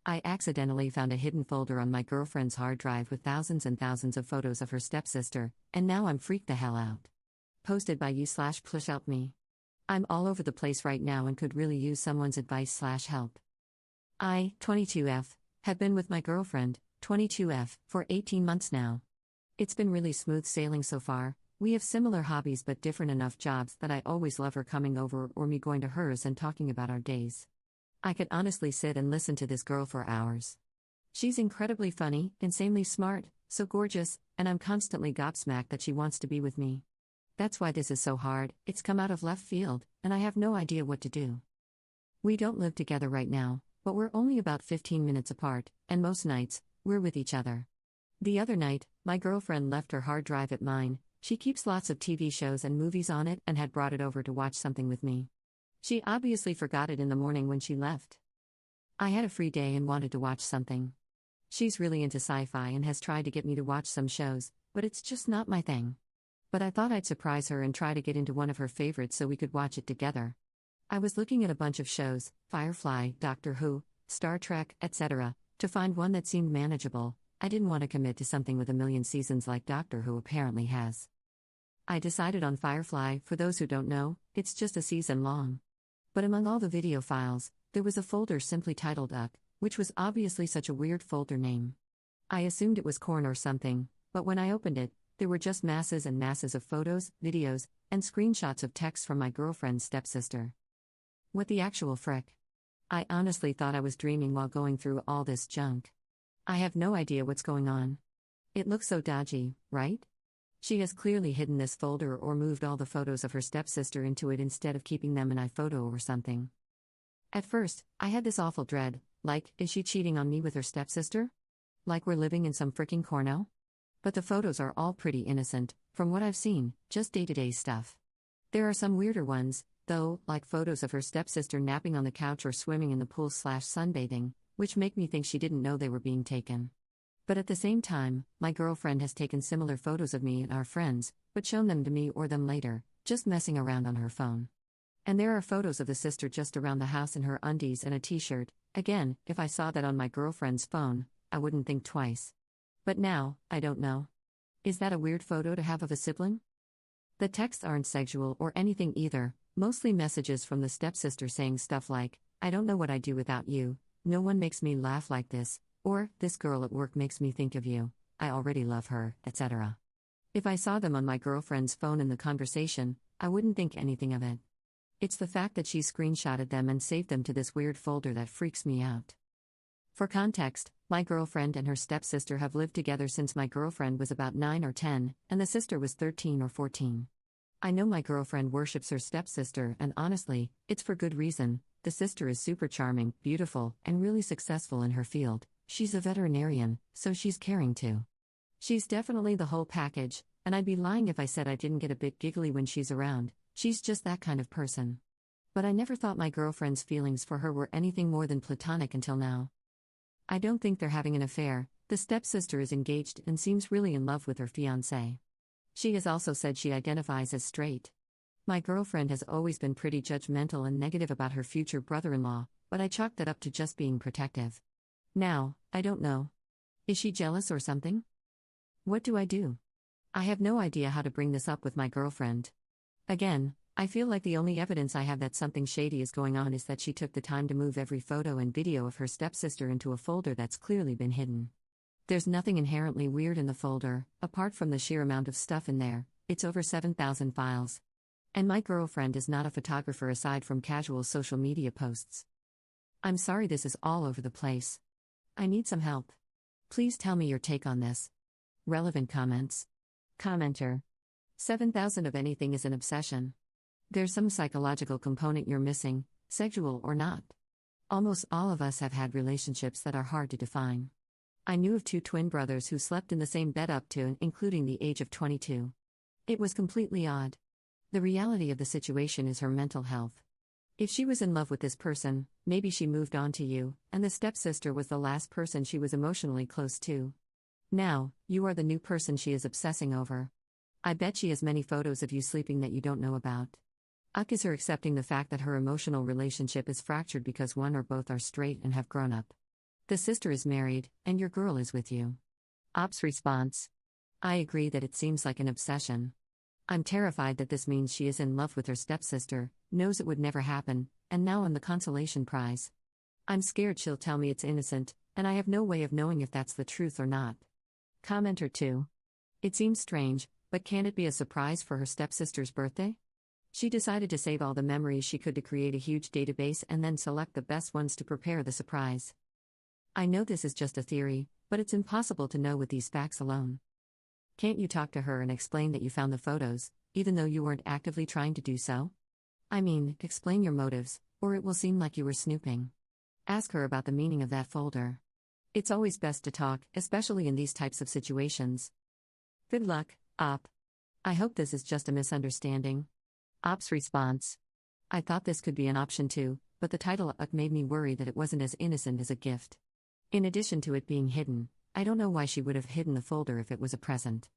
I accidentally found a hidden folder on my girlfriend's hard drive with thousands and thousands of photos of her stepsister, and now I'm freaked the hell out. Posted by you/push-help-me. I'm all over the place right now and could really use someone's advice/help. I, 22F, have been with my girlfriend, 22F, for 18 months now. It's been really smooth sailing so far. We have similar hobbies but different enough jobs that I always love her coming over or me going to hers and talking about our days. I could honestly sit and listen to this girl for hours. She's incredibly funny, insanely smart, so gorgeous, and I'm constantly gobsmacked that she wants to be with me. That's why this is so hard. It's come out of left field, and I have no idea what to do. We don't live together right now, but we're only about 15 minutes apart, and most nights, we're with each other. The other night, my girlfriend left her hard drive at mine. She keeps lots of TV shows and movies on it and had brought it over to watch something with me. She obviously forgot it in the morning when she left. I had a free day and wanted to watch something. She's really into sci-fi and has tried to get me to watch some shows, but it's just not my thing. But I thought I'd surprise her and try to get into one of her favorites so we could watch it together. I was looking at a bunch of shows, Firefly, Doctor Who, Star Trek, etc., to find one that seemed manageable. I didn't want to commit to something with a million seasons like Doctor Who apparently has. I decided on Firefly. For those who don't know, it's just a season long. But among all the video files, there was a folder simply titled UCK, which was obviously such a weird folder name. I assumed it was corn or something, but when I opened it, there were just masses and masses of photos, videos, and screenshots of texts from my girlfriend's stepsister. What the actual frick? I honestly thought I was dreaming while going through all this junk. I have no idea what's going on. It looks so dodgy, right? She has clearly hidden this folder or moved all the photos of her stepsister into it instead of keeping them in iPhoto or something. At first, I had this awful dread, like, is she cheating on me with her stepsister? Like we're living in some fricking corno? But the photos are all pretty innocent, from what I've seen, just day-to-day stuff. There are some weirder ones, though, like photos of her stepsister napping on the couch or swimming in the pool/sunbathing, which make me think she didn't know they were being taken. But at the same time, my girlfriend has taken similar photos of me and our friends, but shown them to me or them later, just messing around on her phone. And there are photos of the sister just around the house in her undies and a t-shirt. Again, if I saw that on my girlfriend's phone, I wouldn't think twice. But now, I don't know. Is that a weird photo to have of a sibling? The texts aren't sexual or anything either, mostly messages from the stepsister saying stuff like, I don't know what I'd do without you, no one makes me laugh like this, or, this girl at work makes me think of you, I already love her, etc. If I saw them on my girlfriend's phone in the conversation, I wouldn't think anything of it. It's the fact that she screenshotted them and saved them to this weird folder that freaks me out. For context, my girlfriend and her stepsister have lived together since my girlfriend was about 9 or 10, and the sister was 13 or 14. I know my girlfriend worships her stepsister, and honestly, it's for good reason. The sister is super charming, beautiful, and really successful in her field. She's a veterinarian, so she's caring too. She's definitely the whole package, and I'd be lying if I said I didn't get a bit giggly when she's around. She's just that kind of person. But I never thought my girlfriend's feelings for her were anything more than platonic until now. I don't think they're having an affair. The stepsister is engaged and seems really in love with her fiancé. She has also said she identifies as straight. My girlfriend has always been pretty judgmental and negative about her future brother-in-law, but I chalked that up to just being protective. Now, I don't know. Is she jealous or something? What do I do? I have no idea how to bring this up with my girlfriend. Again, I feel like the only evidence I have that something shady is going on is that she took the time to move every photo and video of her stepsister into a folder that's clearly been hidden. There's nothing inherently weird in the folder, apart from the sheer amount of stuff in there. It's over 7,000 files. And my girlfriend is not a photographer aside from casual social media posts. I'm sorry this is all over the place. I need some help. Please tell me your take on this. Relevant comments. Commenter. 7,000 of anything is an obsession. There's some psychological component you're missing, sexual or not. Almost all of us have had relationships that are hard to define. I knew of 2 twin brothers who slept in the same bed up to and including the age of 22. It was completely odd. The reality of the situation is her mental health. If she was in love with this person, maybe she moved on to you, and the stepsister was the last person she was emotionally close to. Now, you are the new person she is obsessing over. I bet she has many photos of you sleeping that you don't know about. UCK is her accepting the fact that her emotional relationship is fractured because one or both are straight and have grown up. The sister is married, and your girl is with you. Ops response. I agree that it seems like an obsession. I'm terrified that this means she is in love with her stepsister, knows it would never happen, and now I'm the consolation prize. I'm scared she'll tell me it's innocent, and I have no way of knowing if that's the truth or not. Commenter 2. It seems strange, but can it be a surprise for her stepsister's birthday? She decided to save all the memories she could to create a huge database and then select the best ones to prepare the surprise. I know this is just a theory, but it's impossible to know with these facts alone. Can't you talk to her and explain that you found the photos, even though you weren't actively trying to do so? I mean, explain your motives, or it will seem like you were snooping. Ask her about the meaning of that folder. It's always best to talk, especially in these types of situations. Good luck, Op. I hope this is just a misunderstanding. Op's response. I thought this could be an option too, but the title made me worry that it wasn't as innocent as a gift. In addition to it being hidden, I don't know why she would have hidden the folder if it was a present.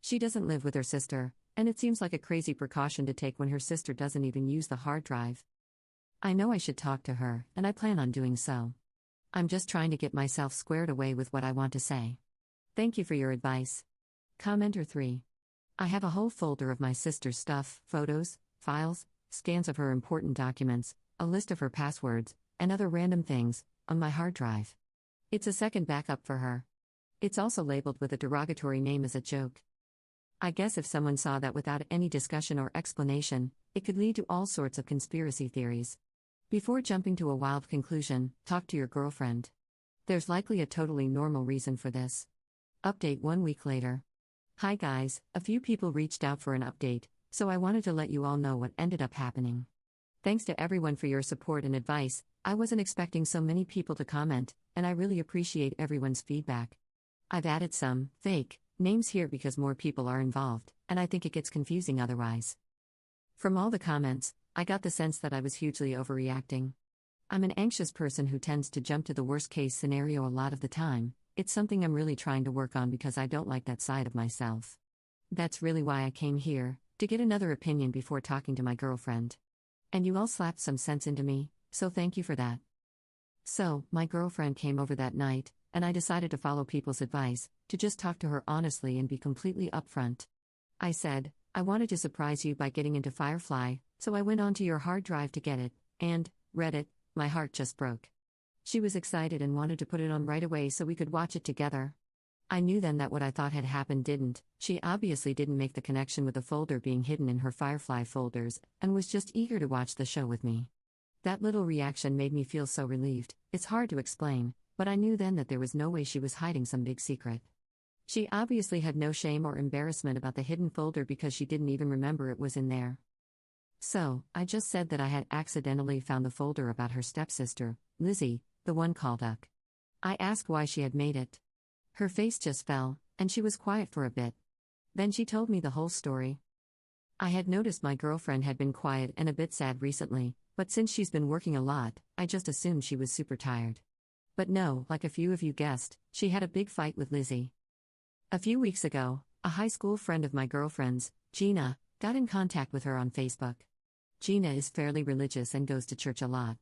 She doesn't live with her sister, and it seems like a crazy precaution to take when her sister doesn't even use the hard drive. I know I should talk to her, and I plan on doing so. I'm just trying to get myself squared away with what I want to say. Thank you for your advice. Commenter 3. I have a whole folder of my sister's stuff, photos, files, scans of her important documents, a list of her passwords, and other random things, on my hard drive. It's a second backup for her. It's also labeled with a derogatory name as a joke. I guess if someone saw that without any discussion or explanation, it could lead to all sorts of conspiracy theories. Before jumping to a wild conclusion, talk to your girlfriend. There's likely a totally normal reason for this. Update 1 week later. Hi guys, a few people reached out for an update, so I wanted to let you all know what ended up happening. Thanks to everyone for your support and advice. I wasn't expecting so many people to comment, and I really appreciate everyone's feedback. I've added some fake names here because more people are involved, and I think it gets confusing otherwise. From all the comments, I got the sense that I was hugely overreacting. I'm an anxious person who tends to jump to the worst case scenario a lot of the time. It's something I'm really trying to work on because I don't like that side of myself. That's really why I came here, to get another opinion before talking to my girlfriend. And you all slapped some sense into me, so thank you for that. So, my girlfriend came over that night, and I decided to follow people's advice, to just talk to her honestly and be completely upfront. I said, I wanted to surprise you by getting into Firefly, so I went onto your hard drive to get it, and read it. My heart just broke. She was excited and wanted to put it on right away so we could watch it together. I knew then that what I thought had happened didn't. She obviously didn't make the connection with the folder being hidden in her Firefly folders, and was just eager to watch the show with me. That little reaction made me feel so relieved. It's hard to explain, but I knew then that there was no way she was hiding some big secret. She obviously had no shame or embarrassment about the hidden folder because she didn't even remember it was in there. So, I just said that I had accidentally found the folder about her stepsister, Lizzie, the one called Uck. I asked why she had made it. Her face just fell, and she was quiet for a bit. Then she told me the whole story. I had noticed my girlfriend had been quiet and a bit sad recently, but since she's been working a lot, I just assumed she was super tired. But no, like a few of you guessed, she had a big fight with Lizzie. A few weeks ago, a high school friend of my girlfriend's, Gina, got in contact with her on Facebook. Gina is fairly religious and goes to church a lot.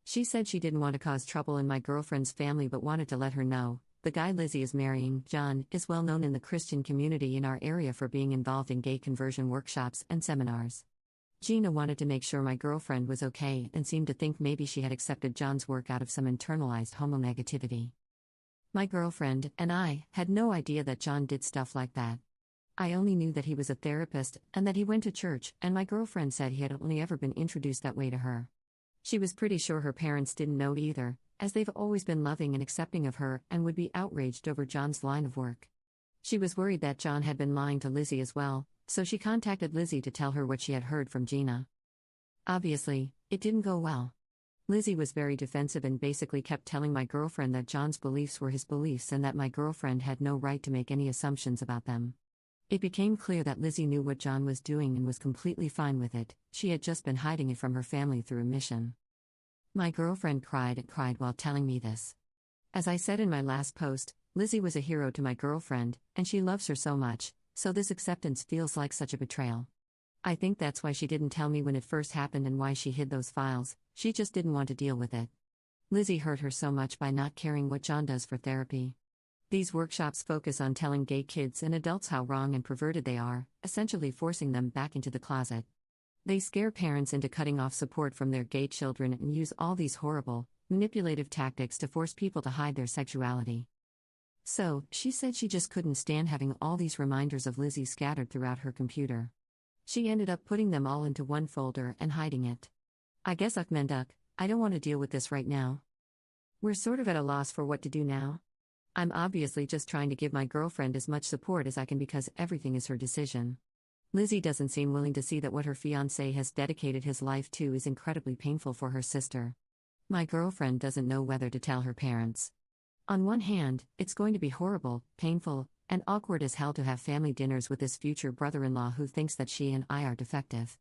She said she didn't want to cause trouble in my girlfriend's family but wanted to let her know. The guy Lizzie is marrying, John, is well known in the Christian community in our area for being involved in gay conversion workshops and seminars. Gina wanted to make sure my girlfriend was okay and seemed to think maybe she had accepted John's work out of some internalized homonegativity. My girlfriend and I had no idea that John did stuff like that. I only knew that he was a therapist and that he went to church, and my girlfriend said he had only ever been introduced that way to her. She was pretty sure her parents didn't know either, as they've always been loving and accepting of her and would be outraged over John's line of work. She was worried that John had been lying to Lizzie as well, so she contacted Lizzie to tell her what she had heard from Gina. Obviously, it didn't go well. Lizzie was very defensive and basically kept telling my girlfriend that John's beliefs were his beliefs and that my girlfriend had no right to make any assumptions about them. It became clear that Lizzie knew what John was doing and was completely fine with it. She had just been hiding it from her family through a mission. My girlfriend cried while telling me this. As I said in my last post, Lizzie was a hero to my girlfriend, and she loves her so much, so this acceptance feels like such a betrayal. I think that's why she didn't tell me when it first happened and why she hid those files. She just didn't want to deal with it. Lizzie hurt her so much by not caring what John does for therapy. These workshops focus on telling gay kids and adults how wrong and perverted they are, essentially forcing them back into the closet. They scare parents into cutting off support from their gay children and use all these horrible, manipulative tactics to force people to hide their sexuality. So, she said she just couldn't stand having all these reminders of Lizzie scattered throughout her computer. She ended up putting them all into one folder and hiding it. I guess Ukmenduk, I don't want to deal with this right now. We're sort of at a loss for what to do now. I'm obviously just trying to give my girlfriend as much support as I can because everything is her decision. Lizzie doesn't seem willing to see that what her fiancé has dedicated his life to is incredibly painful for her sister. My girlfriend doesn't know whether to tell her parents. On one hand, it's going to be horrible, painful, and awkward as hell to have family dinners with this future brother-in-law who thinks that she and I are defective.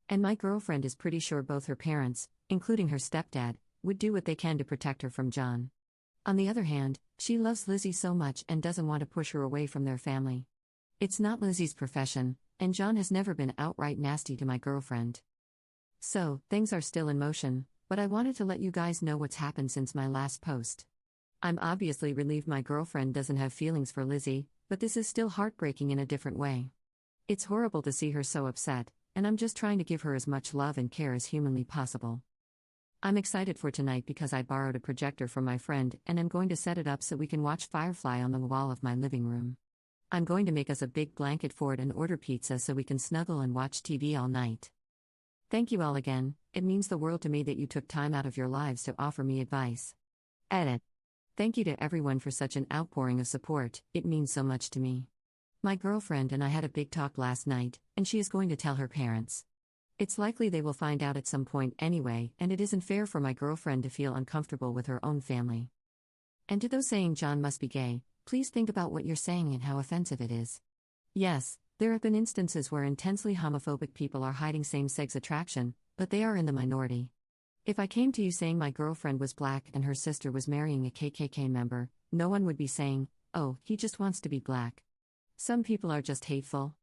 And my girlfriend is pretty sure both her parents, including her stepdad, would do what they can to protect her from John. On the other hand, she loves Lizzie so much and doesn't want to push her away from their family. It's not Lizzie's profession, and John has never been outright nasty to my girlfriend. So, things are still in motion, but I wanted to let you guys know what's happened since my last post. I'm obviously relieved my girlfriend doesn't have feelings for Lizzie, but this is still heartbreaking in a different way. It's horrible to see her so upset, and I'm just trying to give her as much love and care as humanly possible. I'm excited for tonight because I borrowed a projector from my friend and I'm going to set it up so we can watch Firefly on the wall of my living room. I'm going to make us a big blanket for it and order pizza so we can snuggle and watch TV all night. Thank you all again, it means the world to me that you took time out of your lives to offer me advice. Edit. Thank you to everyone for such an outpouring of support, it means so much to me. My girlfriend and I had a big talk last night, and she is going to tell her parents. It's likely they will find out at some point anyway, and it isn't fair for my girlfriend to feel uncomfortable with her own family. And to those saying John must be gay, please think about what you're saying and how offensive it is. Yes, there have been instances where intensely homophobic people are hiding same-sex attraction, but they are in the minority. If I came to you saying my girlfriend was black and her sister was marrying a KKK member, no one would be saying, "Oh, he just wants to be black." Some people are just hateful.